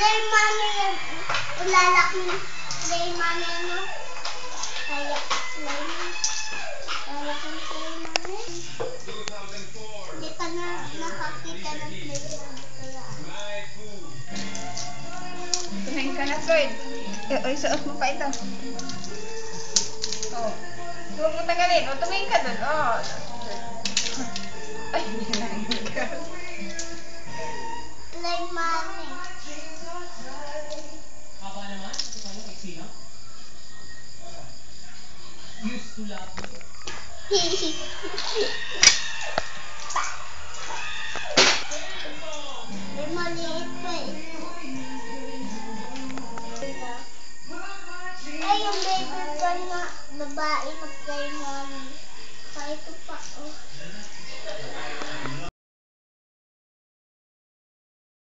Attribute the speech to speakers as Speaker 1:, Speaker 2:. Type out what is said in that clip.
Speaker 1: Play money yan. Lalaki. Play money ano? Kaya play money. Lalaking play money. Hindi ka na nakakita ng play money.
Speaker 2: Tumingin ka na, Floyd. Ay, suot mo pa ito. Oh. Huwag mo tagalin. O, tumingin ka dun. Oh. Ay, hinangin ka.
Speaker 1: Play money.
Speaker 3: Haba naman? Ito pa yung eksina? Used to love.
Speaker 1: Hihi.